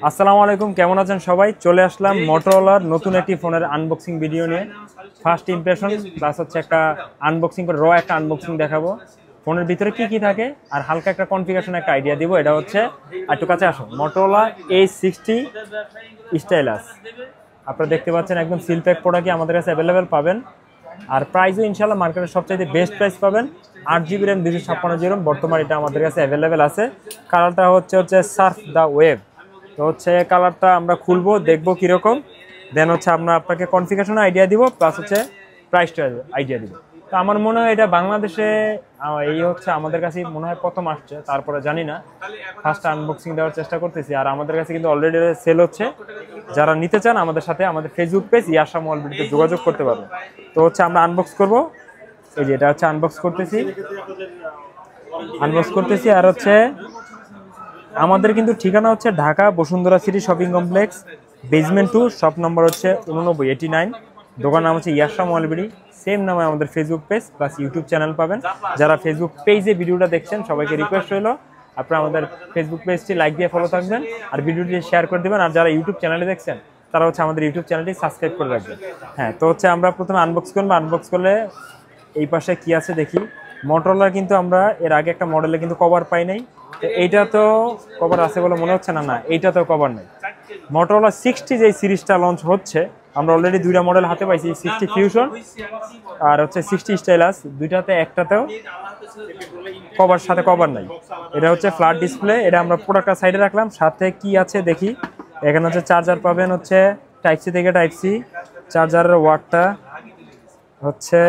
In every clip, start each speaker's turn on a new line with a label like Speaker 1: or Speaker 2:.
Speaker 1: আসসালামু আলাইকুম, কেমন আছেন সবাই? চলে আসলাম মোটরোলার নতুন একটি ফোনের আনবক্সিং ভিডিও নিয়ে। ফার্স্ট ইমপ্রেশন প্লাস হচ্ছে একটা আনবক্সিং করে একটা আনবক্সিং দেখাবো। ফোনের ভিতরে কি কি থাকে আর হালকা একটা কনফিগারেশন একটা আইডিয়া দিব। এটা হচ্ছে একটু কাছে আসো, মোটরোলা A60 স্টাইলাস। আপনারা দেখতে পাচ্ছেন একদম সিল প্যাক প্রোডাক্টই আমাদের কাছে অ্যাভেলেবেল পাবেন। আর প্রাইসও ইনশাল্লাহ মার্কেটের সবচাইতে বেস্ট প্রাইস পাবেন। 8GB RAM 256GB বর্তমানে এটা আমাদের কাছে অ্যাভেলেবেল আছে। কালারটা হচ্ছে সার্ফ দ্য ওয়েভ। তো হচ্ছে কালারটা আমরা খুলবো, দেখবো কীরকম, দেন হচ্ছে আমরা আপনাকে কনফিগারেশন আইডিয়া দিব প্লাস হচ্ছে প্রাইসটা আইডিয়া দিব। তো আমার মনে হয় এটা বাংলাদেশে এই হচ্ছে আমাদের কাছে মনে হয় প্রথম আসছে, তারপরে জানি না। ফার্স্ট আনবক্সিং দেওয়ার চেষ্টা করতেছি। আর আমাদের কাছে কিন্তু অলরেডি সেল হচ্ছে। যারা নিতে চান আমাদের সাথে আমাদের ফেসবুক পেজ ইয়াশা মল ভিডিওতে যোগাযোগ করতে পারবেন। তো হচ্ছে আমরা আনবক্স করব। এই যে এটা হচ্ছে আনবক্স করতেছি আর হচ্ছে আমাদের কিন্তু ঠিকানা হচ্ছে Dhaka Bashundhara city shopping complex, basement 2, shop number হচ্ছে 8989। দোকান নাম হচ্ছে ইয়াশা মল ভিডি। সেম নামে আমাদের Facebook page plus YouTube channel পাবেন। যারা ফেসবুক পেজে ভিডিওটা দেখছেন সবাইকে রিকোয়েস্ট রইলো আপনারা আমাদের ফেসবুক পেজটি লাইক দিয়ে ফলো থাকবেন আর ভিডিওটি শেয়ার করে দেবেন। আর যারা ইউটিউব চ্যানেলে দেখছেন তারা হচ্ছে আমাদের ইউটিউব চ্যানেলটি সাবস্ক্রাইব করে রাখবেন। হ্যাঁ, তো হচ্ছে আমরা প্রথমে আনবক্স করবো। আনবক্স করলে এই পাশে কি আছে দেখি। মোটরোলার কিন্তু আমরা এর আগে একটা মডেলে কিন্তু কভার পাই নাই। তো এইটা তো কভার আছে বলে মনে হচ্ছে না, এইটা তো কভার নেই। মোটরোলা 60 যে সিরিজটা লঞ্চ হচ্ছে, আমরা অলরেডি দুইটা মডেল হাতে পাইছি, 60 ফিউশন আর হচ্ছে 60 স্টাইলাস। দুইটাতে একটাতেও সাথে কভার নাই। এটা হচ্ছে ফ্ল্যাট ডিসপ্লে। এটা আমরা প্রোডাক্টটা সাইডে রাখলাম। সাথে কি আছে দেখি। এখানে হচ্ছে চার্জার পাবেন, হচ্ছে টাইপ সি থেকে টাইপ সি। চার্জারের ওয়াটটা হচ্ছে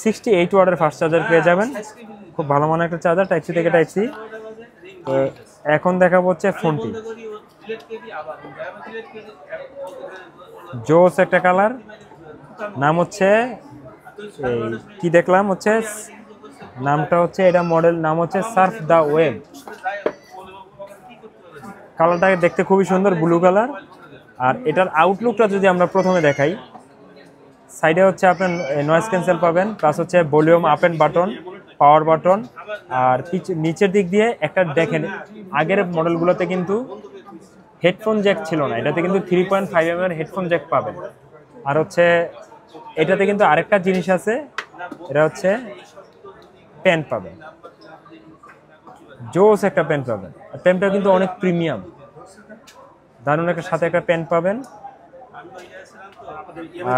Speaker 1: 68 ওয়াটের ফাস্ট চার্জার পেয়ে যাবেন। খুব ভালো মানের একটা চার্জার, টাইপ সি থেকে টাইপ সি। তো এখন দেখাবো হচ্ছে ফোনটি। জোস একটা কালার, নাম হচ্ছে কি দেখলাম হচ্ছে নামটা হচ্ছে, এটা মডেল নাম হচ্ছে সার্ফ দ্য ওয়েভ। কালারটা দেখতে খুবই সুন্দর, ব্লু কালার। আর এটার আউটলুকটা যদি আমরা প্রথমে দেখাই, সাইডে হচ্ছে আপনার নয়েজ ক্যান্সেল পাবেন প্লাস হচ্ছে volume up and button, power button. আর নিচের দিক দিয়ে একটা দেখেন, আগের মডেলগুলোতে কিন্তু হেডফোন জ্যাক ছিল না, এটাতে কিন্তু 3.5mm এর হেডফোন জ্যাক পাবেন। আর হচ্ছে এটাতে কিন্তু আরেকটা জিনিস আছে, এটা হচ্ছে পেন পাবেন, জোস একটা পেন পাবেন। আর পেনটা কিন্তু অনেক প্রিমিয়াম, দারুণ একটা সাথে একটা পেন পাবেন।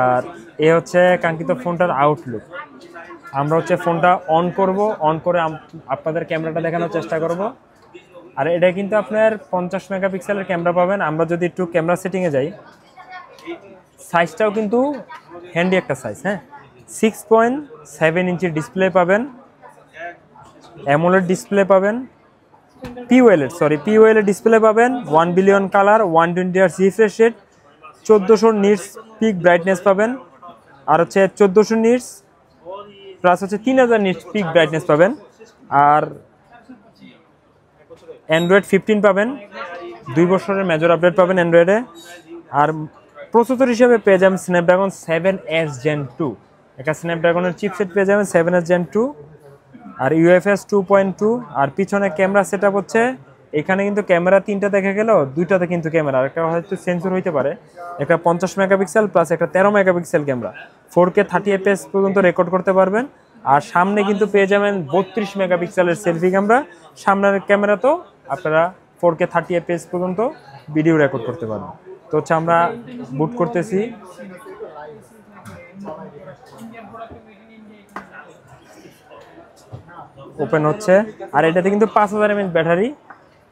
Speaker 1: আর এ হচ্ছে কাঙ্ক্ষিত ফোনটার আউটলুক। আমরা হচ্ছে ফোনটা অন করব, অন করে আপনাদের ক্যামেরাটা দেখানোর চেষ্টা করব। আর এটা কিন্তু আপনার 50 মেগাপিক্সেলের ক্যামেরা পাবেন। আমরা যদি একটু ক্যামেরা সেটিংয়ে যাই, সাইজটাও কিন্তু হ্যান্ডি একটা সাইজ। হ্যাঁ, 6.7 ইঞ্চির ডিসপ্লে পাবেন, অ্যামোলেড ডিসপ্লে পাবেন, পিওএলএড ডিসপ্লে পাবেন, 1 billion colour, 120 Hz refresh rate, 1400 nits pick brightness পাবেন। আর হচ্ছে 1400 নিটস প্লাস হচ্ছে 3000 নিটস পিক ব্রাইটনেস পাবেন। আর অ্যান্ড্রয়েড 15 পাবেন, 2 বছরের মেজর আপডেট পাবেন অ্যান্ড্রয়েডে। আর প্রসেসর হিসেবে পেয়ে যাবেন স্ন্যাপড্রাগন 7S Gen 2, একটা স্ন্যাপড্রাগনের চিপসেট পেয়ে যাবেন 7S Gen 2 আর UFS 2.2। আর পিছনে ক্যামেরা সেট আপ হচ্ছে, এখানে কিন্তু ক্যামেরা 3টা দেখা গেল, 2টাতে কিন্তু ক্যামেরা, একটা হয়তো সেন্সর হইতে পারে, একটা 50 মেগাপিক্সেল প্লাস একটা 13 মেগাপিক্সেল ক্যামেরা। 4K 30 fps পর্যন্ত রেকর্ড করতে পারবেন। আর সামনে কিন্তু পেয়ে যাবেন 32 মেগাপিক্সেলের সেলফি ক্যামেরা। সামনের ক্যামেরা তো আপনারা 4K 30 fps পর্যন্ত ভিডিও রেকর্ড করতে পারবেন। তো হচ্ছে আমরা বুট করতেছি। ওপেন হচ্ছে। আর এটাতে কিন্তু 5000 mAh ব্যাটারি।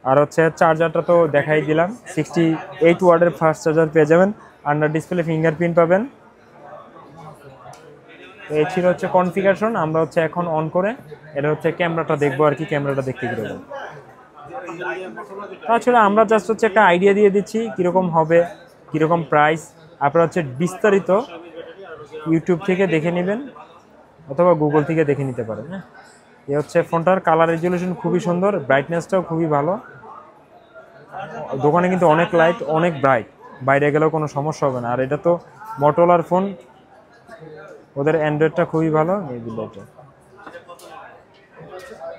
Speaker 1: আর হচ্ছে চার্জারটা তো দেখাই দিলাম, 68 ওয়াটের ফাস্ট চার্জার পেয়ে যাবেন। আন্ডার ডিসপ্লে ফিঙ্গারপ্রিন্ট পাবেন। তো এই ছিল হচ্ছে কনফিগারেশন। আমরা হচ্ছে এখন অন করে এটা হচ্ছে ক্যামেরাটা দেখবো আর কি, ক্যামেরাটা দেখতে কীরকম। তাছাড়া আমরা জাস্ট হচ্ছে একটা আইডিয়া দিয়ে দিচ্ছি কীরকম হবে, কীরকম প্রাইস। আপনারা হচ্ছে বিস্তারিত ইউটিউব থেকে দেখে নেবেন অথবা গুগল থেকে দেখে নিতে পারেন। হ্যাঁ, এই হচ্ছে ফোনটার কালার রেজুলেশন খুবই সুন্দর, ব্রাইটনেসটাও খুবই ভালো। দোকানে কিন্তু অনেক লাইট, অনেক ব্রাইট, বাইরে গেলেও কোনো সমস্যা হবে না। আর এটা তো মোটরোলার ফোন, ওদের অ্যান্ড্রয়েডটা খুবই ভালো। এই লাইটটা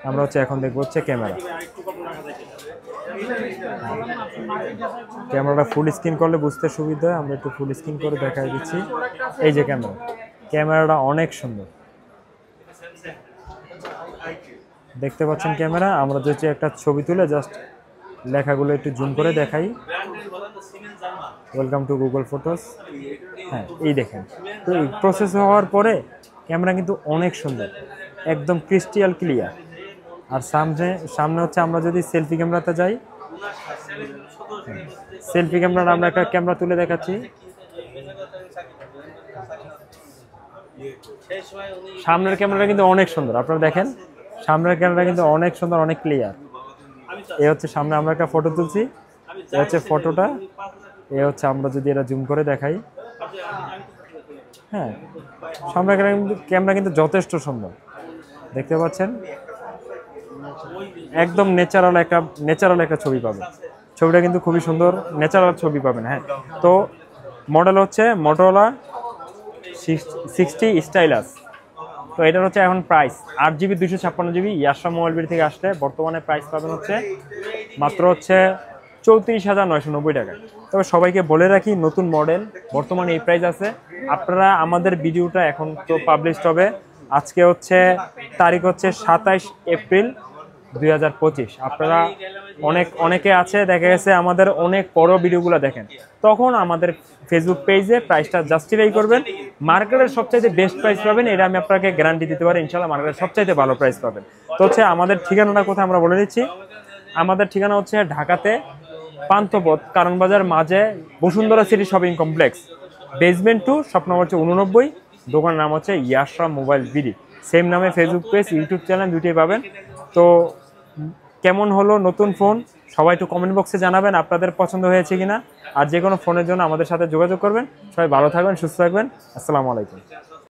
Speaker 1: আমরা হচ্ছে এখন দেখবো হচ্ছে ক্যামেরা। ক্যামেরাটা ফুল স্ক্রিন করলে বুঝতে সুবিধা হয়, আমরা একটু ফুল স্ক্রিন করে দেখাই দিচ্ছি। এই যে ক্যামেরাটা অনেক সুন্দর দেখতে পাচ্ছেন ক্যামেরা। আমরা যদি একটা ছবি তুলে জাস্ট লেখাগুলো একটু জুম করে দেখাই, ওয়েলকাম টু গুগল ফটোস। হ্যাঁ, এই দেখেন, তো এই প্রসেস হওয়ার পরে ক্যামেরা কিন্তু অনেক সুন্দর, একদম ক্রিস্টাল ক্লিয়ার। আর সামনে হচ্ছে আমরা যদি সেলফি ক্যামেরাতে যাই, সেলফি ক্যামেরা আমরা একটা ক্যামেরা তুলে দেখাচ্ছি। সামনের ক্যামেরাটা কিন্তু অনেক সুন্দর, আপনারা দেখেন সামনের ক্যামেরা কিন্তু অনেক সুন্দর, অনেক ক্লিয়ার। এ হচ্ছে সামনে আমরা একটা ফটো তুলছি, এ হচ্ছে ফটোটা, এ হচ্ছে আমরা যদি এটা জুম করে দেখাই। হ্যাঁ, সামনের ক্যামেরা কিন্তু যথেষ্ট সুন্দর দেখতে পাচ্ছেন, একদম ন্যাচারাল একটা ছবি পাবেন। ছবিটা কিন্তু খুবই সুন্দর, ন্যাচারাল ছবি পাবেন। হ্যাঁ, তো মডেল হচ্ছে মোটরোলা 60 স্টাইলাস। তো এটার হচ্ছে এখন price 8GB 256GB ইয়াশা mobile BD থেকে আসলে বর্তমানে প্রাইস পাবেন হচ্ছে মাত্র হচ্ছে 34,990 টাকা। তবে সবাইকে বলে রাখি, নতুন মডেল বর্তমানে এই প্রাইস আছে। আপনারা আমাদের ভিডিওটা এখন তো পাবলিশড হবে, আজকে হচ্ছে তারিখ হচ্ছে 27 এপ্রিল 2025। আপনারা অনেকে আছে দেখা গেছে আমাদের অনেক বড় ভিডিওগুলো দেখেন, তখন আমাদের ফেসবুক পেজে প্রাইসটা জাস্টিফাই করবেন। মার্কেটের সবচাইতে বেস্ট প্রাইস পাবেন, এটা আমি আপনাকে গ্যারান্টি দিতে পারি। ইনশাআল্লাহ মার্কেটের সবচাইতে ভালো প্রাইস পাবেন। তো হচ্ছে আমাদের ঠিকানাটা কোথায় আমরা বলে দিচ্ছি। আমাদের ঠিকানা হচ্ছে ঢাকাতে পান্থপথ কারণবাজার মাঝে Bashundhara city shopping complex, basement 2, shop number হচ্ছে 89। দোকানের নাম হচ্ছে ইয়াশা মোবাইল বিডি, সেম নামে ফেসবুক পেজ, ইউটিউব চ্যানেল দুটোই পাবেন। তো কেমন হলো নতুন ফোন সবাই একটু কমেন্ট বক্সে জানাবেন আপনাদের পছন্দ হয়েছে কিনা। আর যে কোনো ফোনের জন্য আমাদের সাথে যোগাযোগ করবেন। সবাই ভালো থাকবেন, সুস্থ থাকবেন। আসসালামু আলাইকুম।